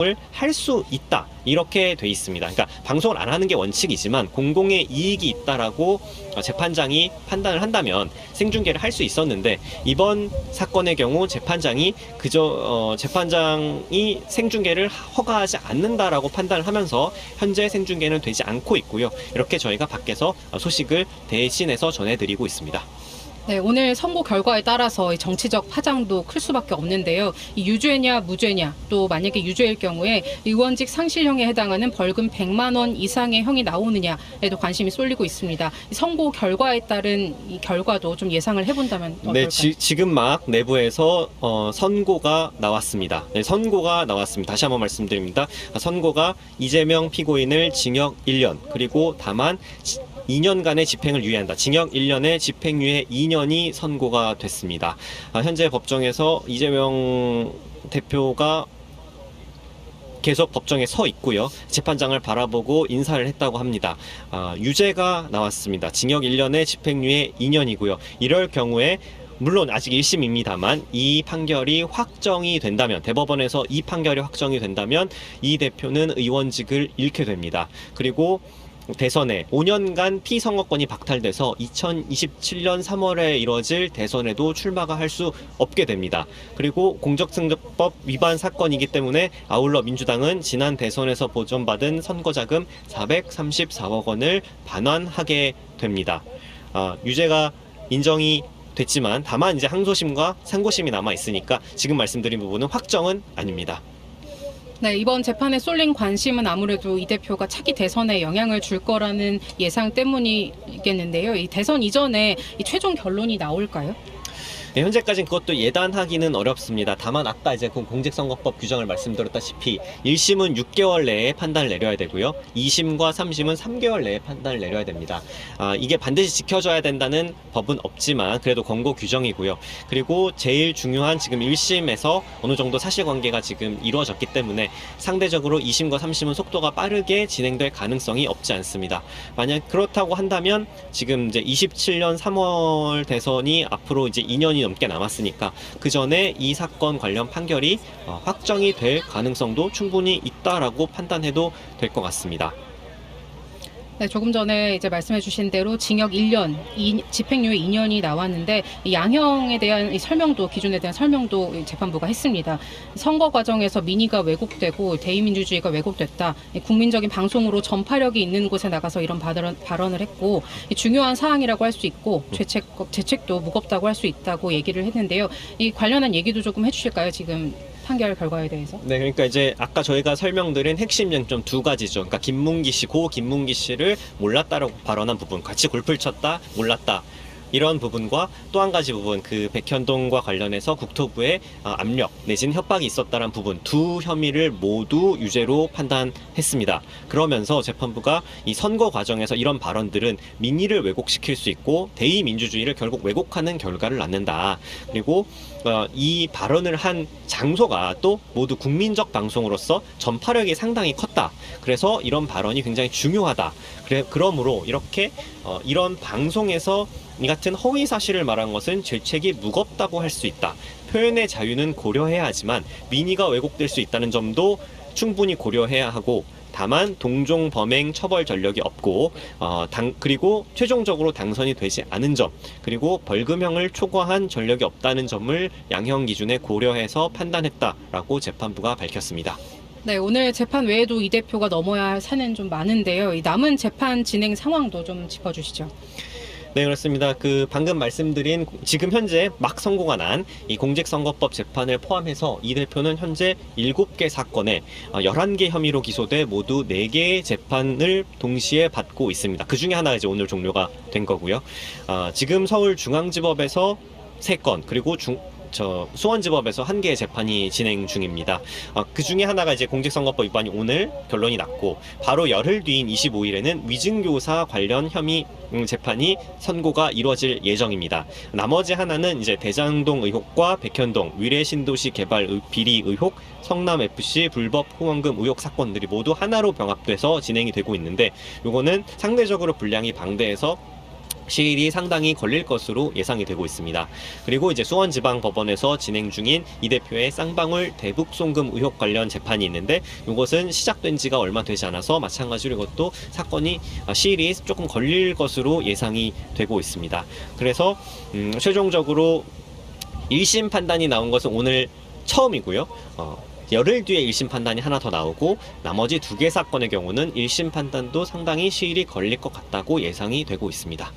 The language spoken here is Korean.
을 할 수 있다 이렇게 돼 있습니다. 그러니까 방송을 안 하는 게 원칙이지만 공공의 이익이 있다라고 재판장이 판단을 한다면 생중계를 할 수 있었는데 이번 사건의 경우 재판장이 재판장이 생중계를 허가하지 않는다라고 판단을 하면서 현재 생중계는 되지 않고 있고요. 이렇게 저희가 밖에서 소식을 대신해서 전해드리고 있습니다. 네, 오늘 선고 결과에 따라서 정치적 파장도 클 수밖에 없는데요. 이 유죄냐 무죄냐, 또 만약에 유죄일 경우에 의원직 상실형에 해당하는 벌금 100만 원 이상의 형이 나오느냐에도 관심이 쏠리고 있습니다. 이 선고 결과에 따른 이 결과도 좀 예상을 해본다면 어떨까요? 네, 지금 막 내부에서 선고가 나왔습니다. 네, 선고가 나왔습니다. 다시 한번 말씀드립니다. 선고가 이재명 피고인을 징역 1년 그리고 다만 2년간의 집행을 유예한다. 징역 1년에 집행유예 2년이 선고가 됐습니다. 현재 법정에서 이재명 대표가 계속 법정에 서 있고요. 재판장을 바라보고 인사를 했다고 합니다. 유죄가 나왔습니다. 징역 1년에 집행유예 2년이고요. 이럴 경우에 물론 아직 1심입니다만 이 판결이 확정이 된다면, 대법원에서 이 판결이 확정이 된다면 이 대표는 의원직을 잃게 됩니다. 그리고 대선에 5년간 피선거권이 박탈돼서 2027년 3월에 이뤄질 대선에도 출마가 할 수 없게 됩니다. 그리고 공직선거법 위반 사건이기 때문에 아울러 민주당은 지난 대선에서 보전받은 선거자금 434억 원을 반환하게 됩니다. 유죄가 인정이 됐지만 다만 이제 항소심과 상고심이 남아 있으니까 지금 말씀드린 부분은 확정은 아닙니다. 네, 이번 재판에 쏠린 관심은 아무래도 이 대표가 차기 대선에 영향을 줄 거라는 예상 때문이겠는데요. 이 대선 이전에 이 최종 결론이 나올까요? 네, 현재까지는 그것도 예단하기는 어렵습니다. 다만 아까 이제 그 공직선거법 규정을 말씀드렸다시피 1심은 6개월 내에 판단을 내려야 되고요. 2심과 3심은 3개월 내에 판단을 내려야 됩니다. 이게 반드시 지켜져야 된다는 법은 없지만 그래도 권고 규정이고요. 그리고 제일 중요한 지금 1심에서 어느 정도 사실관계가 지금 이루어졌기 때문에 상대적으로 2심과 3심은 속도가 빠르게 진행될 가능성이 없지 않습니다. 만약 그렇다고 한다면 지금 이제 27년 3월 대선이 앞으로 이제 2년이 넘게 남았으니까 그 전에 이 사건 관련 판결이 확정이 될 가능성도 충분히 있다라고 판단해도 될 것 같습니다. 네, 조금 전에 이제 말씀해주신 대로 징역 1년, 집행유예 2년이 나왔는데 이 양형에 대한 이 설명도, 기준에 대한 설명도 재판부가 했습니다. 선거 과정에서 민의가 왜곡되고 대의민주주의가 왜곡됐다. 국민적인 방송으로 전파력이 있는 곳에 나가서 이런 발언을 했고 중요한 사항이라고 할 수 있고 죄책도 무겁다고 할 수 있다고 얘기를 했는데요. 이 관련한 얘기도 조금 해주실까요? 지금 판결 결과에 대해서. 네, 그러니까 이제 아까 저희가 설명드린 핵심 쟁점 두 가지죠. 그러니까 고 김문기 씨를 몰랐다라고 발언한 부분, 같이 골프를 쳤다, 몰랐다. 이런 부분과 또 한 가지 부분, 그 백현동과 관련해서 국토부의 압력 내지는 협박이 있었다는 부분, 두 혐의를 모두 유죄로 판단했습니다. 그러면서 재판부가 이 선거 과정에서 이런 발언들은 민의를 왜곡시킬 수 있고 대의 민주주의를 결국 왜곡하는 결과를 낳는다. 그리고 이 발언을 한 장소가 또 모두 국민적 방송으로서 전파력이 상당히 컸다. 그래서 이런 발언이 굉장히 중요하다. 그러므로 이렇게 이런 방송에서 이 같은 허위 사실을 말한 것은 죄책이 무겁다고 할 수 있다. 표현의 자유는 고려해야 하지만 민의가 왜곡될 수 있다는 점도 충분히 고려해야 하고 다만 동종 범행 처벌 전력이 없고 그리고 최종적으로 당선이 되지 않은 점 그리고 벌금형을 초과한 전력이 없다는 점을 양형 기준에 고려해서 판단했다라고 재판부가 밝혔습니다. 네, 오늘 재판 외에도 이 대표가 넘어야 할 산은 좀 많은데요. 이 남은 재판 진행 상황도 좀 짚어주시죠. 네, 그렇습니다. 방금 말씀드린 지금 현재 막 선고가 난 이 공직선거법 재판을 포함해서 이 대표는 현재 7개 사건에 11개 혐의로 기소돼 모두 4개의 재판을 동시에 받고 있습니다. 그 중에 하나가 이제 오늘 종료가 된 거고요. 지금 서울중앙지법에서 3건 그리고 수원지법에서 1개의 재판이 진행 중입니다. 그 중에 하나가 이제 공직선거법 위반이 오늘 결론이 났고 바로 열흘 뒤인 25일에는 위증교사 관련 혐의 재판이 선고가 이루어질 예정입니다. 나머지 하나는 이제 대장동 의혹과 백현동 위례신도시 개발 비리 의혹, 성남FC 불법 후원금 의혹 사건들이 모두 하나로 병합돼서 진행이 되고 있는데 요거는 상대적으로 분량이 방대해서 시일이 상당히 걸릴 것으로 예상이 되고 있습니다. 그리고 이제 수원지방법원에서 진행 중인 이 대표의 쌍방울 대북 송금 의혹 관련 재판이 있는데 이것은 시작된 지가 얼마 되지 않아서 마찬가지로 이것도 사건이 시일이 조금 걸릴 것으로 예상이 되고 있습니다. 그래서 최종적으로 1심 판단이 나온 것은 오늘 처음이고요. 열흘 뒤에 1심 판단이 하나 더 나오고 나머지 2개 사건의 경우는 1심 판단도 상당히 시일이 걸릴 것 같다고 예상이 되고 있습니다.